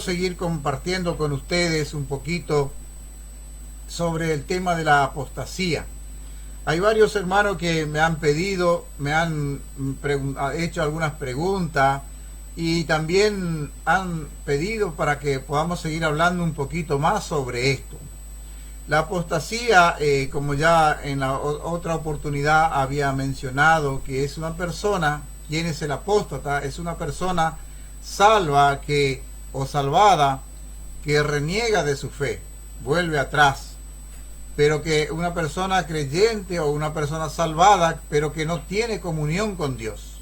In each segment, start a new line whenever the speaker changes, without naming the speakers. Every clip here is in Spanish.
Seguir compartiendo con ustedes un poquito sobre el tema de la apostasía. Hay varios hermanos que me han pedido, me han hecho algunas preguntas y también han pedido para que podamos seguir hablando un poquito más sobre esto. La apostasía, como ya en la otra oportunidad había mencionado, que es una persona, ¿quién es el apóstata? Es una persona salva o salvada que reniega de su fe, vuelve atrás, pero que una persona creyente o una persona salvada, pero que no tiene comunión con Dios.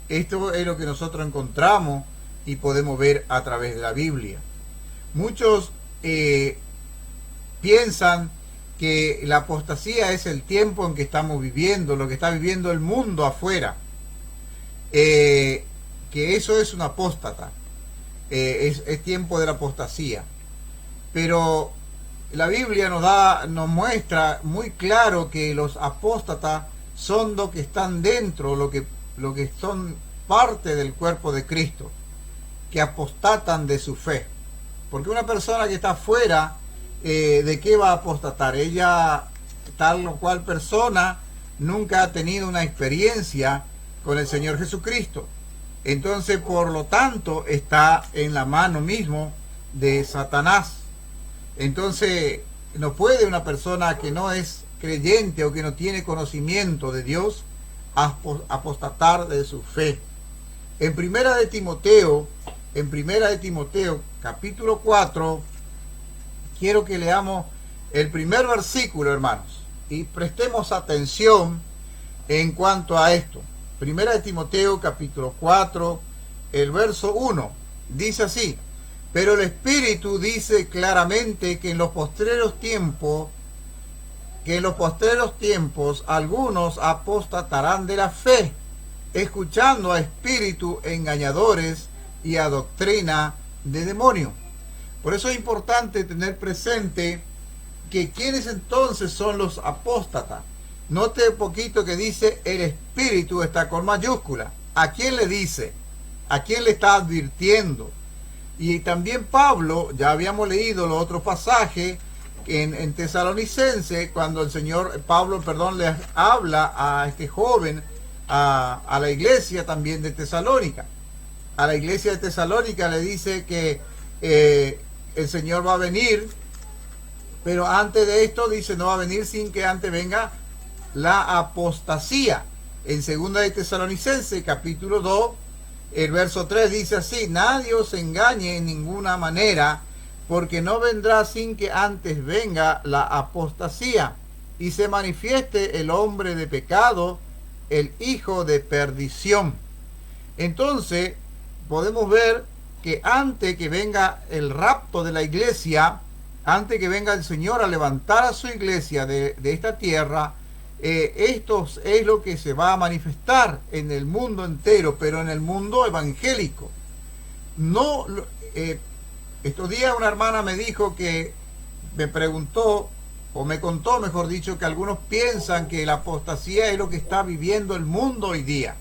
Esto es lo que nosotros encontramos y podemos ver a través de la Biblia. Muchos piensan que la apostasía es el tiempo en que estamos viviendo, lo que está viviendo el mundo afuera, que eso es un apóstata. Es tiempo de la apostasía, pero la Biblia nos muestra muy claro que los apóstatas son los que están dentro, lo que son parte del cuerpo de Cristo, que apostatan de su fe. Porque una persona que está afuera, ¿de qué va a apostatar? Ella, tal o cual persona, nunca ha tenido una experiencia con el Señor Jesucristo. Entonces, por lo tanto, está en la mano mismo de Satanás. Entonces, no puede una persona que no es creyente o que no tiene conocimiento de Dios apostatar de su fe. En Primera de Timoteo, capítulo 4, quiero que leamos el primer versículo, hermanos, y prestemos atención en cuanto a esto. Primera de Timoteo capítulo 4, el verso 1, dice así: pero el Espíritu dice claramente que en los postreros tiempos algunos apostatarán de la fe, escuchando a espíritus engañadores y a doctrina de demonio. Por eso es importante tener presente que quiénes entonces son los apóstatas. Note un poquito que dice el Espíritu, está con mayúscula. ¿A quién le dice? ¿A quién le está advirtiendo? Y también Pablo, ya habíamos leído los otros pasajes en Tesalonicense, cuando el Señor, le habla a este joven, a la iglesia también de Tesalónica. A la iglesia de Tesalónica le dice que el Señor va a venir, pero antes de esto dice no va a venir sin que antes venga la apostasía. En segunda de Tesalonicense capítulo 2, el verso 3 dice así: nadie os engañe en ninguna manera, porque no vendrá sin que antes venga la apostasía y se manifieste el hombre de pecado, el hijo de perdición. Entonces podemos ver que antes que venga el rapto de la iglesia, antes que venga el Señor a levantar a su iglesia de esta tierra, esto es lo que se va a manifestar en el mundo entero, pero en el mundo evangélico. No, estos días una hermana me dijo que me preguntó, o me contó, mejor dicho, que algunos piensan que la apostasía es lo que está viviendo el mundo hoy día.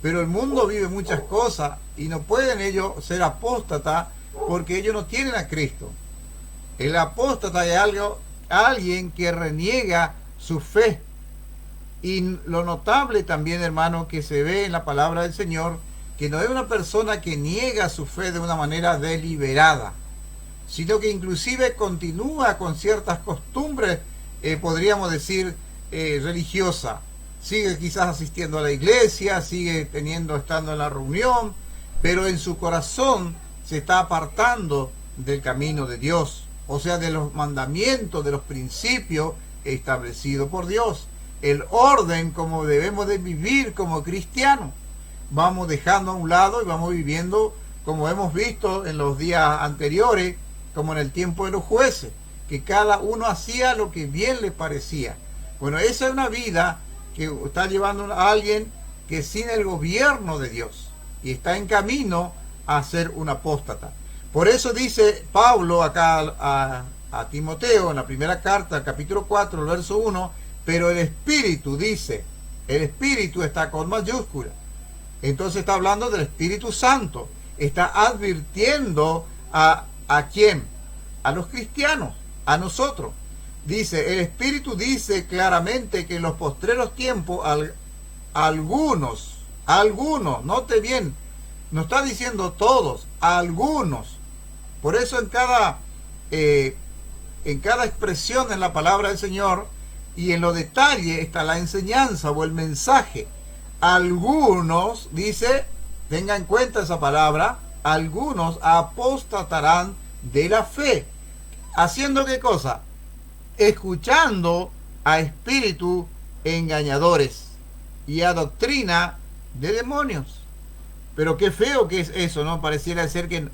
Pero el mundo vive muchas cosas y no pueden ellos ser apóstatas porque ellos no tienen a Cristo. El apóstata es alguien que reniega su fe. Y lo notable también, hermano, que se ve en la palabra del Señor, que no es una persona que niega su fe de una manera deliberada, sino que inclusive continúa con ciertas costumbres, podríamos decir, religiosas. Sigue quizás asistiendo a la iglesia, sigue estando en la reunión, pero en su corazón se está apartando del camino de Dios, o sea, de los mandamientos, de los principios establecidos por Dios, el orden como debemos de vivir como cristianos. Vamos dejando a un lado y vamos viviendo como hemos visto en los días anteriores, como en el tiempo de los jueces, que cada uno hacía lo que bien le parecía. Bueno, esa es una vida que está llevando a alguien que sin el gobierno de Dios y está en camino a ser un apóstata. Por eso dice Pablo acá a Timoteo en la primera carta, capítulo 4, el verso 1, pero el Espíritu dice, el Espíritu está con mayúscula. Entonces está hablando del Espíritu Santo, está advirtiendo ¿A quién? A los cristianos, a nosotros. Dice, el Espíritu dice claramente que en los postreros tiempos algunos, note bien, no está diciendo todos, algunos. Por eso en cada expresión en la palabra del Señor y en los detalles está la enseñanza o el mensaje. Algunos, dice, tenga en cuenta esa palabra, algunos apostatarán de la fe. ¿Haciendo qué cosa? Escuchando a espíritus engañadores y a doctrina de demonios. Pero qué feo que es eso, ¿no? Pareciera ser que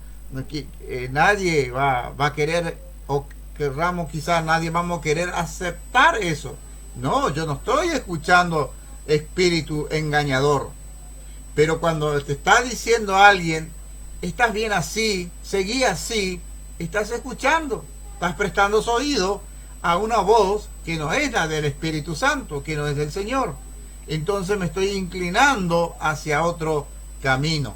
nadie va a querer, o querramos quizás, nadie vamos a querer aceptar eso. No, yo no estoy escuchando espíritu engañador. Pero cuando te está diciendo alguien, estás bien así, seguí así, estás escuchando, estás prestando su oído a una voz que no es la del Espíritu Santo, que no es del Señor. Entonces me estoy inclinando hacia otro camino.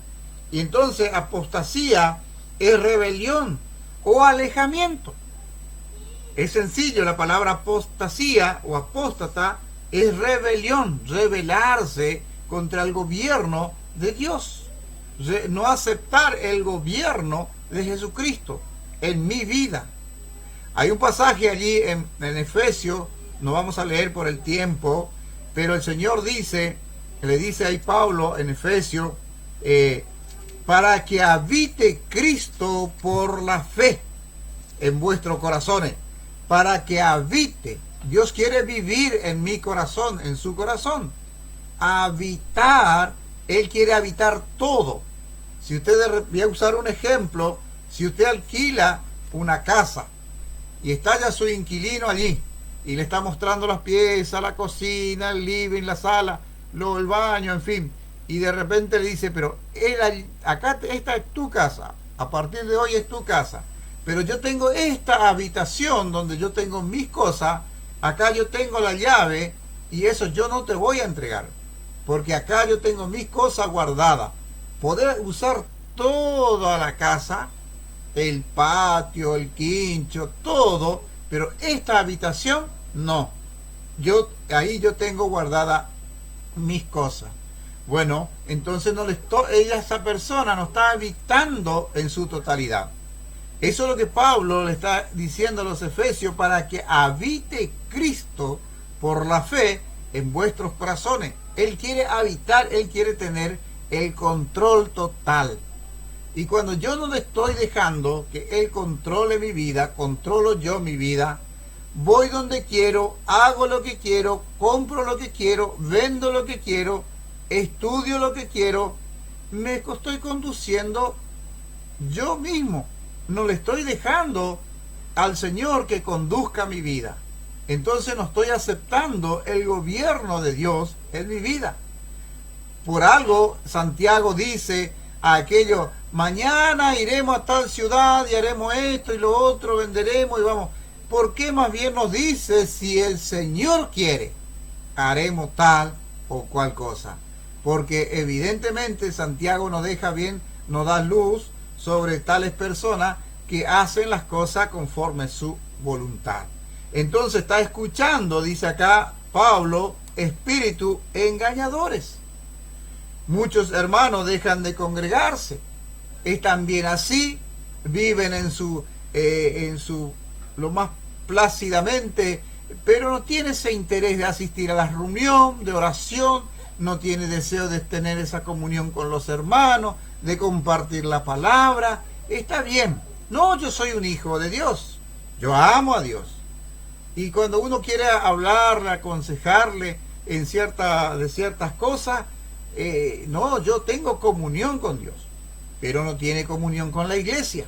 Y entonces apostasía es rebelión o alejamiento. Es sencillo, la palabra apostasía o apóstata es rebelión, rebelarse contra el gobierno de Dios, no aceptar el gobierno de Jesucristo en mi vida. Hay un pasaje allí en Efesios, no vamos a leer por el tiempo, pero el Señor dice, le dice ahí Pablo en Efesios, para que habite Cristo por la fe en vuestros corazones, para que habite. Dios quiere vivir en mi corazón, en su corazón. Habitar, Él quiere habitar todo. Si usted, voy a usar un ejemplo, si usted alquila una casa y está ya su inquilino allí y le está mostrando las piezas, la cocina, el living, la sala, el baño, en fin, y de repente le dice, pero acá esta es tu casa, a partir de hoy es tu casa, pero yo tengo esta habitación donde yo tengo mis cosas, acá yo tengo la llave y eso yo no te voy a entregar, porque acá yo tengo mis cosas guardadas. Poder usar toda la casa, el patio, el quincho, todo, pero esta habitación no. Ahí yo tengo guardada mis cosas. Bueno, entonces esa persona no está habitando en su totalidad. Eso es lo que Pablo le está diciendo a los efesios, para que habite Cristo por la fe en vuestros corazones. Él quiere habitar, Él quiere tener el control total. Y cuando yo no le estoy dejando que Él controle mi vida, controlo yo mi vida, voy donde quiero, hago lo que quiero, compro lo que quiero, vendo lo que quiero, estudio lo que quiero, me estoy conduciendo yo mismo. No le estoy dejando al Señor que conduzca mi vida. Entonces no estoy aceptando el gobierno de Dios en mi vida. Por algo Santiago dice a aquellos, mañana iremos a tal ciudad y haremos esto y lo otro, venderemos y vamos. ¿Por qué más bien nos dice, si el Señor quiere, haremos tal o cual cosa? Porque evidentemente Santiago nos deja bien, nos da luz sobre tales personas que hacen las cosas conforme su voluntad. Entonces está escuchando, dice acá Pablo, espíritus engañadores. Muchos hermanos dejan de congregarse, están bien así, viven en su lo más plácidamente, pero no tiene ese interés de asistir a la reunión de oración, no tiene deseo de tener esa comunión con los hermanos, de compartir la palabra. Está bien, no, yo soy un hijo de Dios, yo amo a Dios, y cuando uno quiere hablarle, aconsejarle de ciertas cosas, no, yo tengo comunión con Dios, pero no tiene comunión con la iglesia.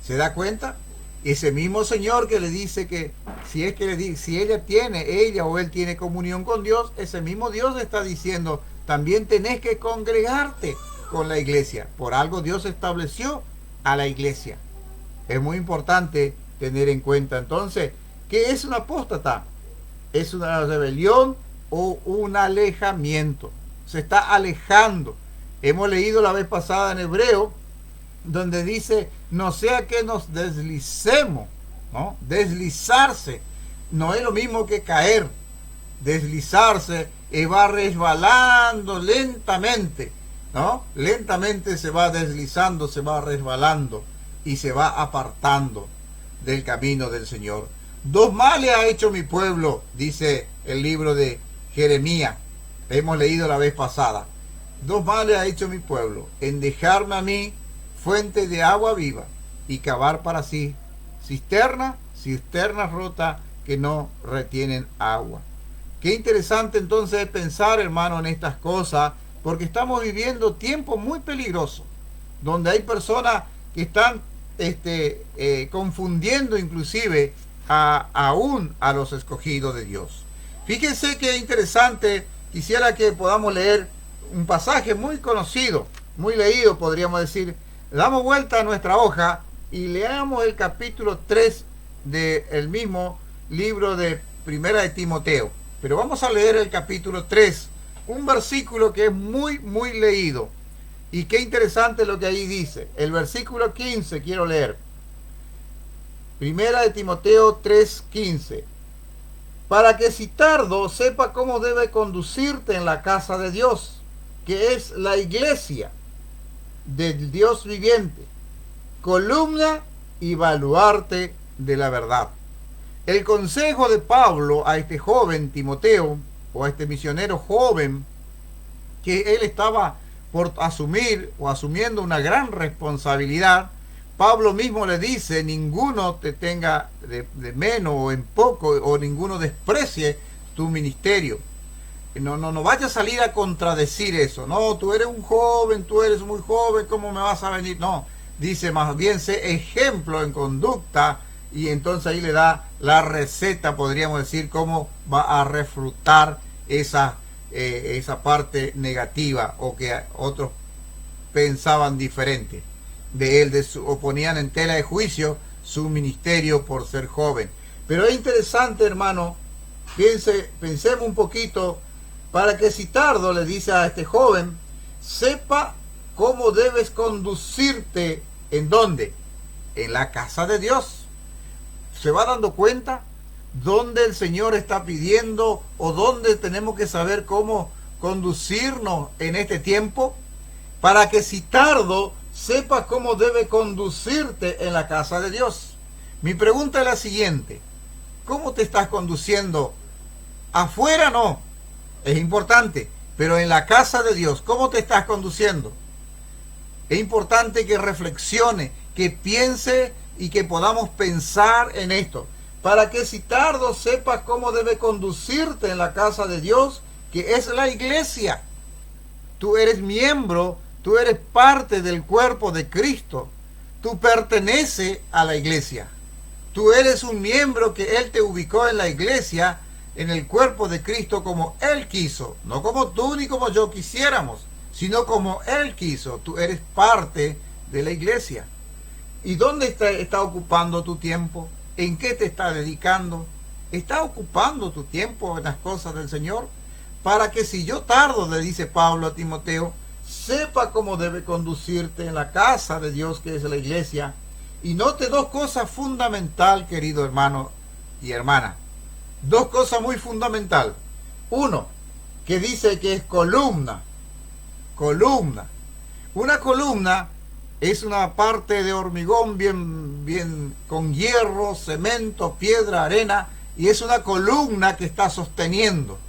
¿Se da cuenta? Ese mismo Señor que le dice que si ella o él tiene comunión con Dios, ese mismo Dios está diciendo, también tenés que congregarte con la iglesia. Por algo Dios estableció a la iglesia. Es muy importante tener en cuenta entonces, ¿qué es un apóstata? Es una rebelión o un alejamiento. Se está alejando. Hemos leído la vez pasada en Hebreo donde dice, no sea que nos deslicemos, ¿no? Deslizarse no es lo mismo que caer. Deslizarse va resbalando lentamente, ¿no? Lentamente se va deslizando, se va resbalando y se va apartando del camino del Señor. Dos males ha hecho mi pueblo, dice el libro de Jeremías. Hemos leído la vez pasada. Dos males ha hecho mi pueblo, en dejarme a mí fuente de agua viva y cavar para sí cisternas rotas que no retienen agua. Qué interesante entonces pensar, hermano, en estas cosas, porque estamos viviendo tiempos muy peligrosos, donde hay personas que están confundiendo inclusive aún a los escogidos de Dios. Fíjense qué interesante, quisiera que podamos leer un pasaje muy conocido, muy leído, podríamos decir. Damos vuelta a nuestra hoja y leamos el capítulo 3 del mismo libro de Primera de Timoteo. Pero vamos a leer el capítulo 3, un versículo que es muy, muy leído. Y qué interesante lo que ahí dice. El versículo 15 quiero leer. Primera de Timoteo 3:15. Para que si tardo sepa cómo debe conducirte en la casa de Dios, que es la iglesia del Dios viviente, columna y baluarte de la verdad. El consejo de Pablo a este joven Timoteo, o a este misionero joven, que él estaba por asumir o asumiendo una gran responsabilidad, Pablo mismo le dice, ninguno te tenga de menos o en poco, o ninguno desprecie tu ministerio. No vaya a salir a contradecir eso. No, tú eres un joven, tú eres muy joven, ¿cómo me vas a venir? No, dice más bien, sé ejemplo en conducta, y entonces ahí le da la receta, podríamos decir, cómo va a refrutar esa parte negativa, o que otros pensaban diferente de él, o ponían en tela de juicio su ministerio por ser joven. Pero es interesante, hermano, pensemos un poquito, para que si tardo, le dice a este joven, sepa cómo debes conducirte. ¿En dónde? En la casa de Dios. ¿Se va dando cuenta dónde el Señor está pidiendo, o dónde tenemos que saber cómo conducirnos en este tiempo? Para que si tardo, sepa cómo debe conducirte en la casa de Dios. Mi pregunta es la siguiente: ¿cómo te estás conduciendo? Afuera no, es importante, pero en la casa de Dios, ¿cómo te estás conduciendo? Es importante que reflexione, que piense y que podamos pensar en esto, para que si tardo sepas cómo debe conducirte en la casa de Dios, que es la iglesia. Tú eres miembro, tú eres parte del cuerpo de Cristo, tú perteneces a la iglesia, tú eres un miembro que Él te ubicó en la iglesia, en el cuerpo de Cristo, como Él quiso, no como tú ni como yo quisiéramos, sino como Él quiso. Tú eres parte de la iglesia. ¿Y dónde está ocupando tu tiempo? ¿En qué te está dedicando? ¿Está ocupando tu tiempo en las cosas del Señor? Para que si yo tardo, le dice Pablo a Timoteo, sepa cómo debe conducirte en la casa de Dios, que es la iglesia. Y note dos cosas fundamentales, querido hermano y hermana. Dos cosas muy fundamentales. Uno, que dice que es columna. Columna. Una columna es una parte de hormigón bien con hierro, cemento, piedra, arena, y es una columna que está sosteniendo.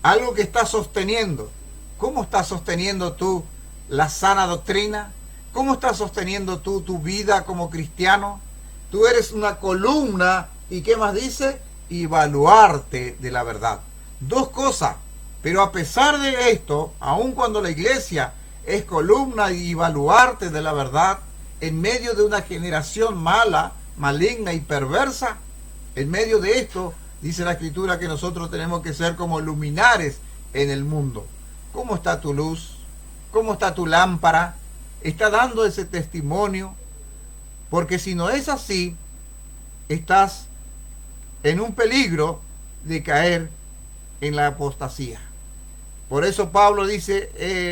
Algo que está sosteniendo. ¿Cómo estás sosteniendo tú la sana doctrina? ¿Cómo estás sosteniendo tú tu vida como cristiano? Tú eres una columna. ¿Y qué más dice? Y baluarte de la verdad. Dos cosas. Pero a pesar de esto, aun cuando la iglesia es columna y baluarte de la verdad, en medio de una generación mala, maligna y perversa, en medio de esto, dice la Escritura que nosotros tenemos que ser como luminares en el mundo. ¿Cómo está tu luz? ¿Cómo está tu lámpara? ¿Está dando ese testimonio? Porque si no es así, estás en un peligro de caer en la apostasía. Por eso Pablo dice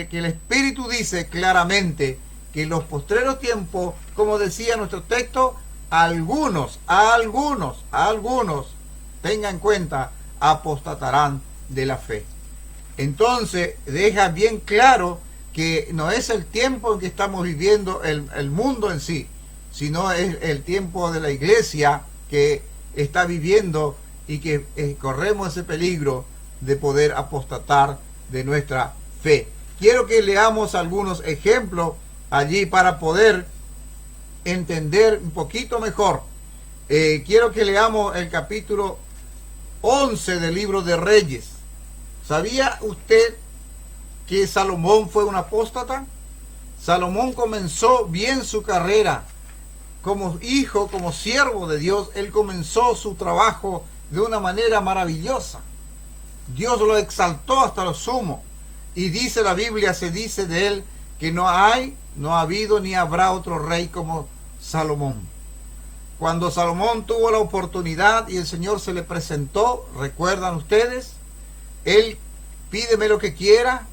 que el Espíritu dice claramente que en los postreros tiempos, como decía nuestro texto, algunos, tenga en cuenta, apostatarán de la fe. Entonces deja bien claro que no es el tiempo en que estamos viviendo el mundo en sí, sino es el tiempo de la iglesia que está viviendo y que corremos ese peligro de poder apostatar de nuestra fe. Quiero que leamos algunos ejemplos allí para poder entender un poquito mejor. Quiero que leamos el capítulo 11 del libro de Reyes. ¿Sabía usted que Salomón fue un apóstata? Salomón comenzó bien su carrera como hijo, como siervo de Dios. Él comenzó su trabajo de una manera maravillosa. Dios lo exaltó hasta lo sumo. Y dice la Biblia, se dice de él que no ha habido ni habrá otro rey como Salomón. Cuando Salomón tuvo la oportunidad y el Señor se le presentó, ¿recuerdan ustedes? Él pídeme lo que quiera.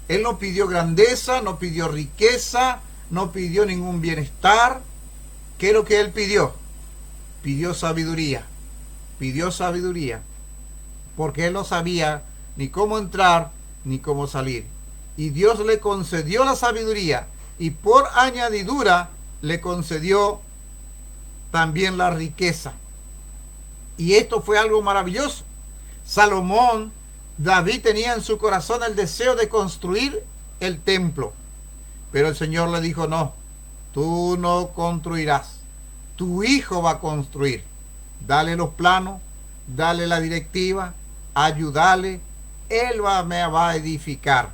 Él no pidió grandeza, no pidió riqueza, no pidió ningún bienestar. ¿Qué es lo que él pidió? Pidió sabiduría. Pidió sabiduría. Porque él no sabía ni cómo entrar ni cómo salir. Y Dios le concedió la sabiduría. Y por añadidura le concedió también la riqueza. Y esto fue algo maravilloso. David tenía en su corazón el deseo de construir el templo. Pero el Señor le dijo, no, tú no construirás. Tu hijo va a construir. Dale los planos, dale la directiva, ayúdale. Él me va a edificar.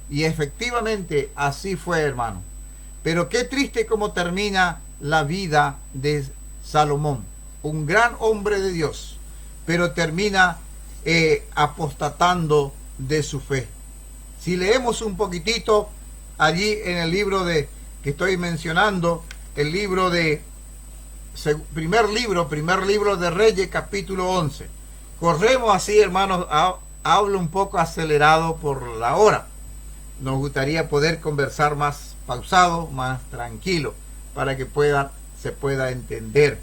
Y efectivamente así fue, hermano. Pero qué triste cómo termina la vida de Salomón. Un gran hombre de Dios. Pero termina apostatando de su fe. Si leemos un poquitito allí en el libro que estoy mencionando, el libro de primer libro de Reyes, capítulo 11. Corremos así, hermanos, hablo un poco acelerado por la hora. Nos gustaría poder conversar más pausado, más tranquilo, para que se pueda entender.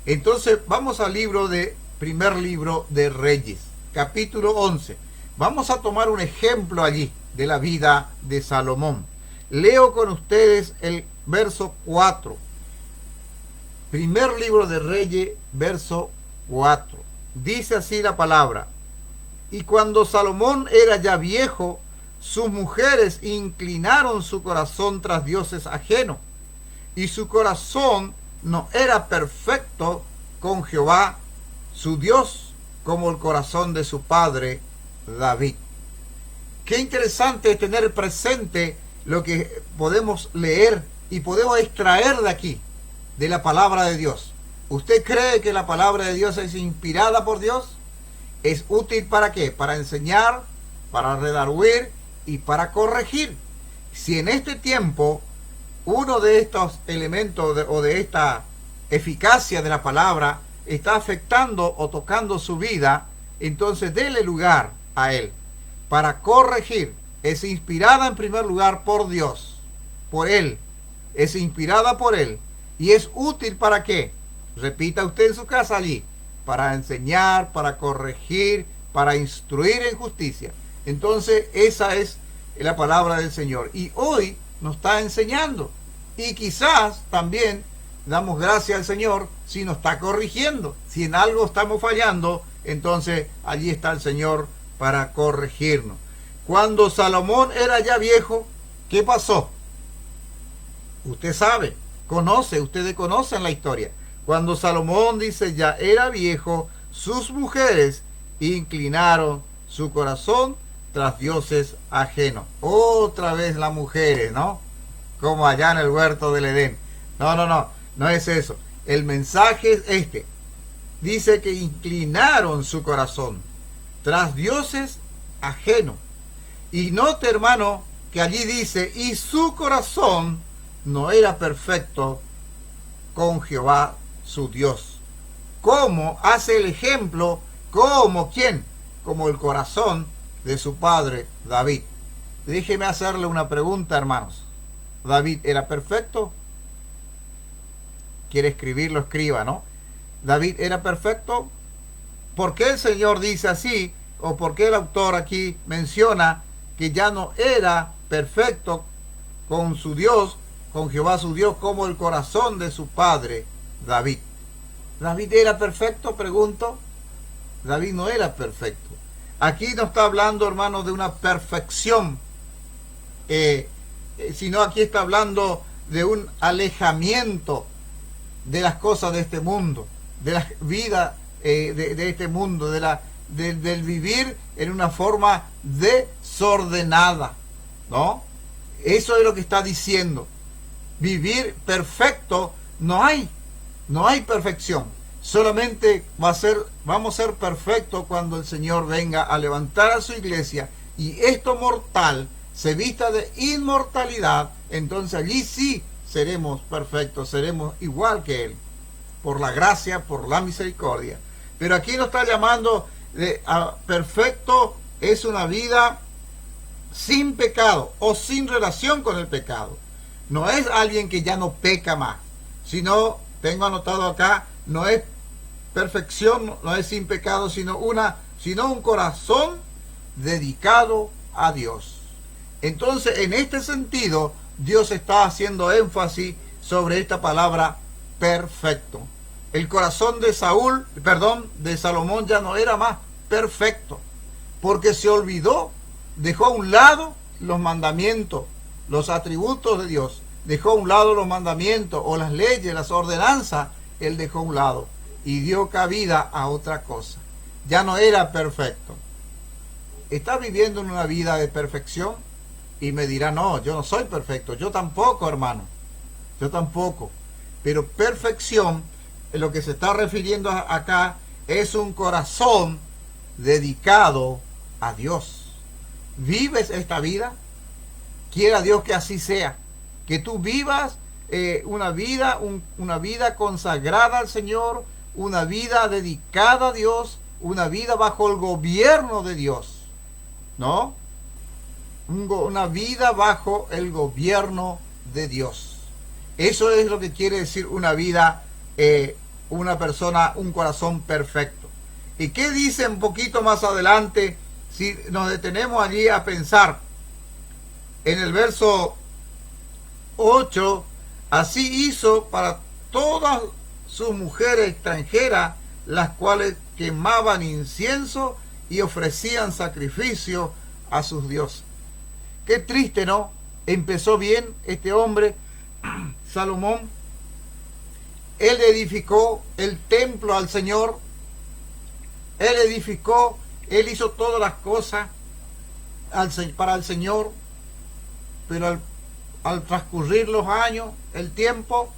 Entonces vamos al primer libro de Reyes, capítulo 11. Vamos a tomar un ejemplo allí de la vida de Salomón. Leo con ustedes el verso 4. Primer libro de Reyes, verso 4. Dice así la palabra: y cuando Salomón era ya viejo, sus mujeres inclinaron su corazón tras dioses ajenos, y su corazón no era perfecto con Jehová, su Dios, como el corazón de su padre David. Qué interesante es tener presente lo que podemos leer y podemos extraer de aquí, de la palabra de Dios. ¿Usted cree que la palabra de Dios es inspirada por Dios? ¿Es útil para qué? Para enseñar, para redarguir y para corregir. Si en este tiempo uno de estos elementos o de esta eficacia de la palabra está afectando o tocando su vida, entonces déle lugar a él para corregir. Es inspirada en primer lugar por Dios, por él, es inspirada por él y es útil para qué. Repita usted en su casa allí: para enseñar, para corregir, para instruir en justicia. Entonces esa es la palabra del Señor y hoy nos está enseñando, y quizás también damos gracias al Señor si nos está corrigiendo. Si en algo estamos fallando, entonces allí está el Señor para corregirnos. Cuando Salomón era ya viejo, ¿qué pasó? Usted sabe, ustedes conocen la historia. Cuando Salomón, dice, ya era viejo, sus mujeres inclinaron su corazón tras dioses ajenos. Otra vez las mujeres, ¿no? Como allá en el huerto del Edén. No es eso. El mensaje es este. Dice que inclinaron su corazón tras dioses ajenos. Y note, hermano, que allí dice, y su corazón no era perfecto con Jehová su Dios. ¿Cómo hace el ejemplo? ¿Cómo quién? Como el corazón de su padre David. Déjeme hacerle una pregunta, hermanos. David era perfecto. Quiere escribirlo, escriba, ¿no? David era perfecto. ¿Por qué el Señor dice así? ¿O por qué el autor aquí menciona que ya no era perfecto con su Dios, con Jehová su Dios, como el corazón de su padre David? ¿David era perfecto? Pregunto. David no era perfecto. Aquí no está hablando, hermanos, de una perfección, sino aquí está hablando de un alejamiento de las cosas de este mundo, de la vida de este mundo, del vivir en una forma desordenada, ¿no? Eso es lo que está diciendo. Vivir perfecto no hay perfección. Solamente vamos a ser perfectos cuando el Señor venga a levantar a su iglesia y esto mortal se vista de inmortalidad. Entonces allí sí seremos perfectos, seremos igual que Él, por la gracia, por la misericordia. Pero aquí nos está llamando a perfecto, es una vida sin pecado o sin relación con el pecado. No es alguien que ya no peca más, sino, tengo anotado acá, no es perfección, no es sin pecado, sino un corazón dedicado a Dios. Entonces, en este sentido, Dios está haciendo énfasis sobre esta palabra perfecto. El corazón de Salomón ya no era más perfecto, porque se olvidó, dejó a un lado los mandamientos, los atributos de Dios, dejó a un lado los mandamientos o las leyes, las ordenanzas, él dejó a un lado y dio cabida a otra cosa. Ya no era perfecto. ¿Está viviendo en una vida de perfección? Y me dirá, no, yo no soy perfecto. Yo tampoco, hermano. Yo tampoco. Pero perfección, en lo que se está refiriendo acá, es un corazón dedicado a Dios. ¿Vives esta vida? Quiera Dios que así sea. Que tú vivas una vida consagrada al Señor, una vida dedicada a Dios, una vida bajo el gobierno de Dios, ¿no? Una vida bajo el gobierno de Dios. Eso es lo que quiere decir una vida, una persona, un corazón perfecto. ¿Y qué dice un poquito más adelante? Si nos detenemos allí a pensar en el verso 8, así hizo para todas sus mujeres extranjeras, las cuales quemaban incienso y ofrecían sacrificio a sus dioses. Qué triste, ¿no? Empezó bien este hombre, Salomón. Él edificó el templo al Señor. Él hizo todas las cosas para el Señor. Pero al transcurrir los años, el tiempo,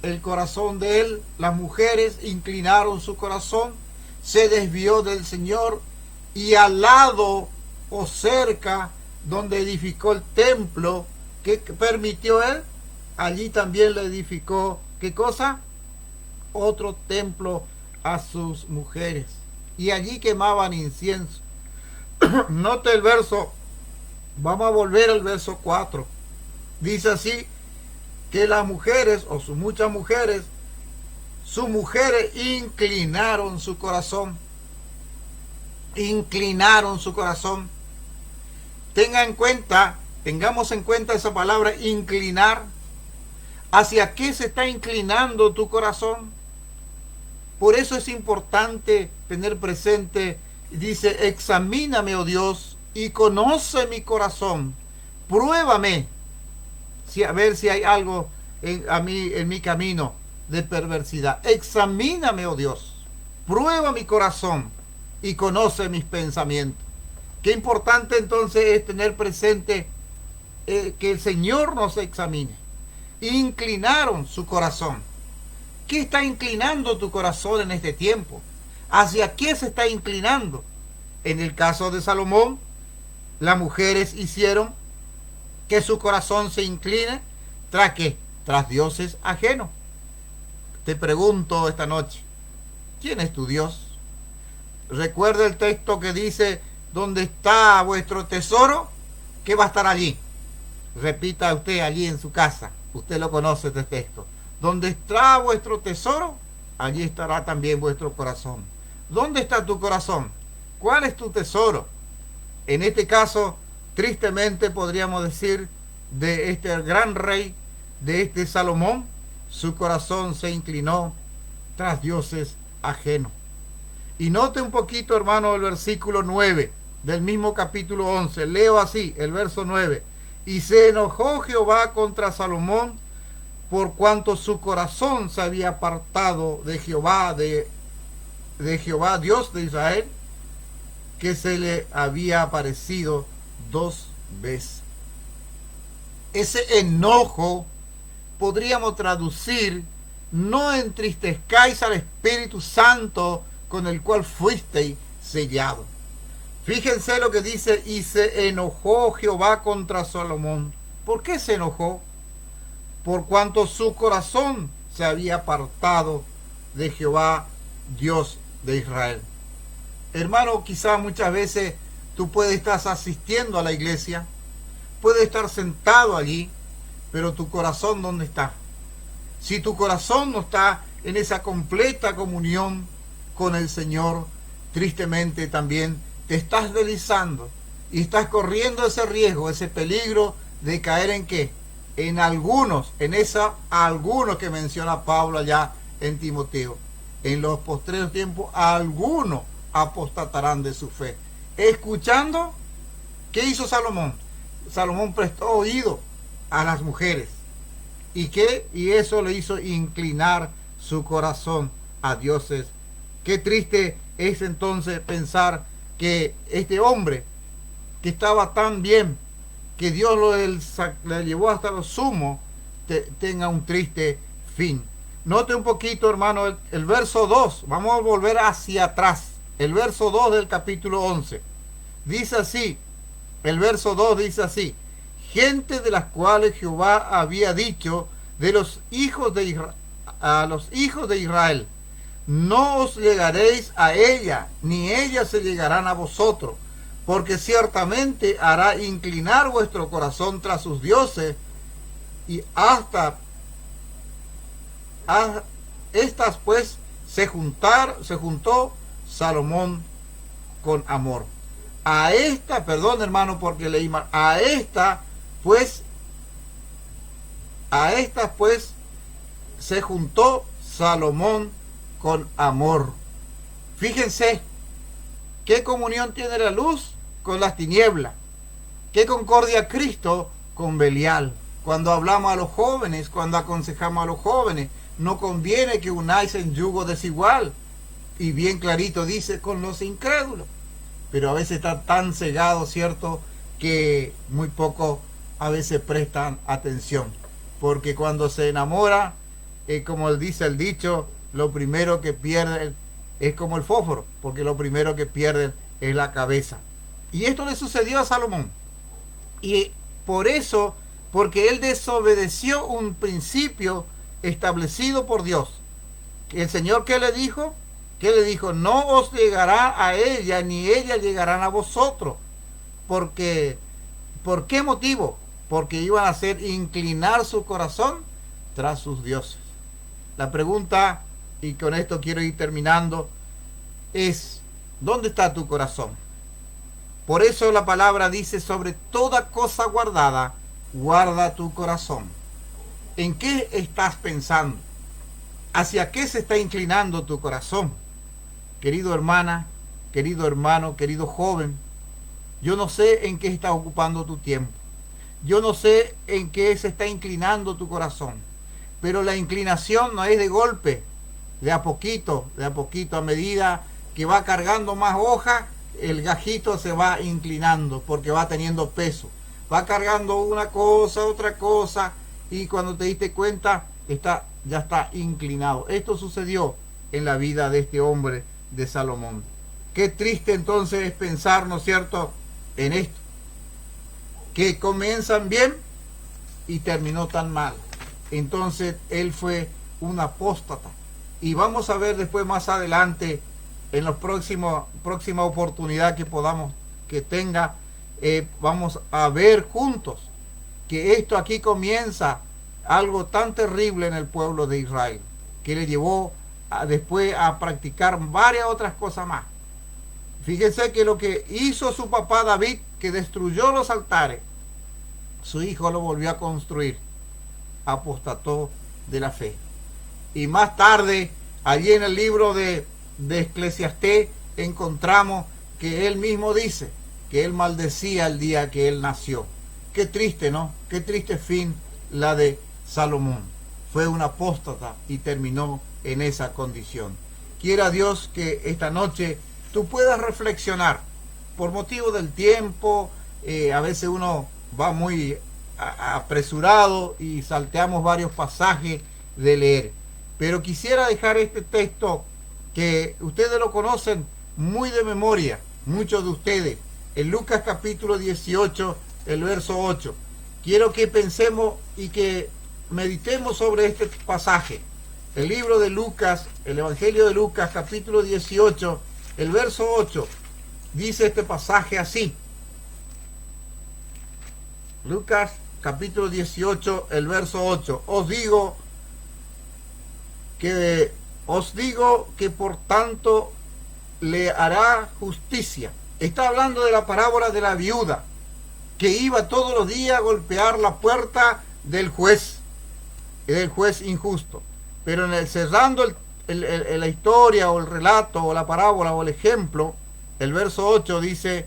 el corazón de él, las mujeres inclinaron su corazón, se desvió del Señor, y al lado o cerca donde edificó el templo, que permitió él, allí también le edificó, ¿qué cosa? Otro templo a sus mujeres, y allí quemaban incienso. Note el verso, vamos a volver al verso 4. Dice así, que las mujeres, o muchas mujeres, sus mujeres inclinaron su corazón. Inclinaron su corazón. Tengamos en cuenta esa palabra inclinar. ¿Hacia qué se está inclinando tu corazón? Por eso es importante tener presente, dice, examíname, oh Dios, y conoce mi corazón. Pruébame, a ver si hay algo en mi camino de perversidad. Examíname, oh Dios, prueba mi corazón y conoce mis pensamientos. Qué importante entonces es tener presente que el Señor nos examine. Inclinaron su corazón. ¿Qué está inclinando tu corazón en este tiempo? ¿Hacia qué se está inclinando? En el caso de Salomón, las mujeres hicieron que su corazón se incline tras ¿qué? Tras dioses ajenos. Te pregunto esta noche, ¿quién es tu Dios? Recuerda el texto que dice, donde está vuestro tesoro, ¿qué va a estar allí? Repita usted allí en su casa, usted lo conoce este texto. Donde está vuestro tesoro, allí estará también vuestro corazón. ¿Dónde está tu corazón? ¿Cuál es tu tesoro? En este caso, tristemente podríamos decir, de este gran rey, de este Salomón, su corazón se inclinó tras dioses ajenos. Y note un poquito, hermano, el versículo 9 del mismo capítulo 11. Leo así, el verso 9. Y se enojó Jehová contra Salomón por cuanto su corazón se había apartado de Jehová, de Jehová, Dios de Israel, que se le había aparecido 2 veces. Ese enojo podríamos traducir: no entristezcáis al Espíritu Santo con el cual fuisteis sellados. Fíjense lo que dice: y se enojó Jehová contra Salomón. ¿Por qué se enojó? Por cuanto su corazón se había apartado de Jehová, Dios de Israel. Hermano, quizá muchas veces tú puedes estar asistiendo a la iglesia, puedes estar sentado allí, pero tu corazón, ¿dónde está? Si tu corazón no está en esa completa comunión con el Señor, tristemente también te estás deslizando y estás corriendo ese riesgo, ese peligro de caer en ¿qué? En algunos que menciona Pablo allá en Timoteo. En los postreros tiempos, algunos apostatarán de su fe. Escuchando, ¿qué hizo Salomón? Salomón prestó oído a las mujeres. ¿Y qué? Y eso le hizo inclinar su corazón a dioses. Qué triste es entonces pensar que este hombre, que estaba tan bien, que Dios le llevó hasta lo sumo, tenga un triste fin. Note un poquito, hermano, el verso 2. Vamos a volver hacia atrás. El verso 2 del capítulo 11. Dice así, el verso 2 dice así: gente de las cuales Jehová había dicho de los hijos de Israel, a los hijos de Israel, no os llegaréis a ella, ni ellas se llegarán a vosotros, porque ciertamente hará inclinar vuestro corazón tras sus dioses, y hasta estas pues se juntó Salomón con amor. A esta, perdón hermano porque leí mal, a estas pues se juntó Salomón con amor. Fíjense qué comunión tiene la luz con las tinieblas, qué concordia Cristo con Belial. Cuando hablamos a los jóvenes, cuando aconsejamos a los jóvenes, no conviene que unáis en yugo desigual, y bien clarito dice, con los incrédulos. Pero a veces están tan cegados, ¿cierto?, que muy poco a veces prestan atención, porque cuando se enamora, como dice el dicho, lo primero que pierden es como el fósforo, porque lo primero que pierden es la cabeza. Y esto le sucedió a Salomón, y por eso, porque él desobedeció un principio establecido por Dios. El Señor, ¿qué le dijo? ¿Qué le dijo? No os llegará a ella, ni ellas llegarán a vosotros. Porque, ¿por qué motivo? Porque iban a hacer inclinar su corazón tras sus dioses. La pregunta, y con esto quiero ir terminando, es: ¿dónde está tu corazón? Por eso la palabra dice: sobre toda cosa guardada, guarda tu corazón. ¿En qué estás pensando? ¿Hacia qué se está inclinando tu corazón? Querido hermana, querido hermano, querido joven, yo no sé en qué estás ocupando tu tiempo. Yo no sé en qué se está inclinando tu corazón. Pero la inclinación no es de golpe, de a poquito, a medida que va cargando más hojas, el gajito se va inclinando porque va teniendo peso. Va cargando una cosa, otra cosa, y cuando te diste cuenta, ya está inclinado. Esto sucedió en la vida de este hombre de Salomón. Qué triste entonces es pensar, ¿no es cierto?, en esto, que comienzan bien y terminó tan mal. Entonces él fue un apóstata, y vamos a ver después, más adelante, en la próxima oportunidad que tenga, vamos a ver juntos que esto aquí comienza algo tan terrible en el pueblo de Israel, que le llevó después a practicar varias otras cosas más. Fíjense que lo que hizo su papá David, que destruyó los altares, su hijo lo volvió a construir. Apostató de la fe. Y más tarde, allí en el libro de Eclesiastés, encontramos que él mismo dice que él maldecía el día que él nació. Qué triste, ¿no? Qué triste fin la de Salomón. Fue un apóstata y terminó en esa condición. Quiera Dios que esta noche tú puedas reflexionar. Por motivo del tiempo, a veces uno va muy apresurado y salteamos varios pasajes de leer. Pero quisiera dejar este texto que ustedes lo conocen muy de memoria, muchos de ustedes, en Lucas capítulo 18, el verso 8. Quiero que pensemos y que meditemos sobre este pasaje. El libro de Lucas, el Evangelio de Lucas capítulo 18, el verso 8, dice este pasaje así. Lucas capítulo 18, el verso 8. Os digo que por tanto le hará justicia. Está hablando de la parábola de la viuda, que iba todos los días a golpear la puerta del juez injusto. Pero cerrando la historia o el relato o la parábola o el ejemplo, el verso 8 dice: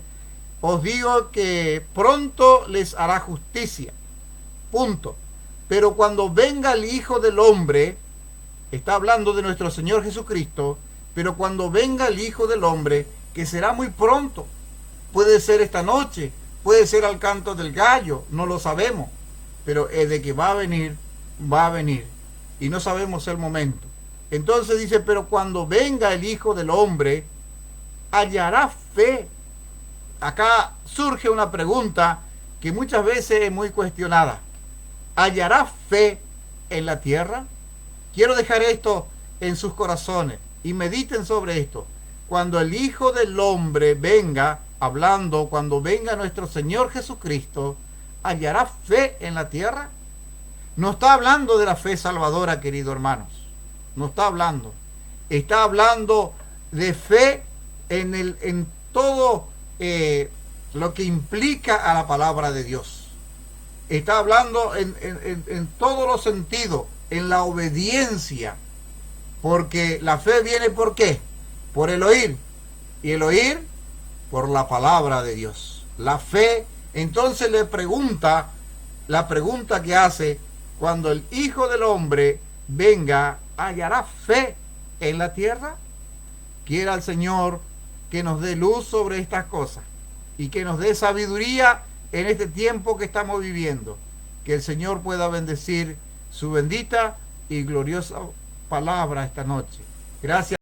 os digo que pronto les hará justicia. Punto. Pero cuando venga el Hijo del Hombre, está hablando de nuestro Señor Jesucristo, pero cuando venga el Hijo del Hombre, que será muy pronto, puede ser esta noche, puede ser al canto del gallo, no lo sabemos, pero es de que va a venir, y no sabemos el momento. Entonces dice, pero cuando venga el Hijo del Hombre, hallará fe. Acá surge una pregunta que muchas veces es muy cuestionada. ¿Hallará fe en la tierra? Quiero dejar esto en sus corazones y mediten sobre esto. Cuando el Hijo del Hombre venga, hablando, cuando venga nuestro Señor Jesucristo, ¿hallará fe en la tierra? No está hablando de la fe salvadora, queridos hermanos. No está hablando. Está hablando de fe en todo lo que implica a la palabra de Dios. Está hablando en todos los sentidos, en la obediencia. Porque la fe viene ¿por qué? Por el oír. Y el oír por la palabra de Dios. La fe, entonces le pregunta, la pregunta que hace, cuando el Hijo del Hombre venga, ¿hallará fe en la tierra? Quiera el Señor que nos dé luz sobre estas cosas y que nos dé sabiduría en este tiempo que estamos viviendo. Que el Señor pueda bendecir su bendita y gloriosa palabra esta noche. Gracias.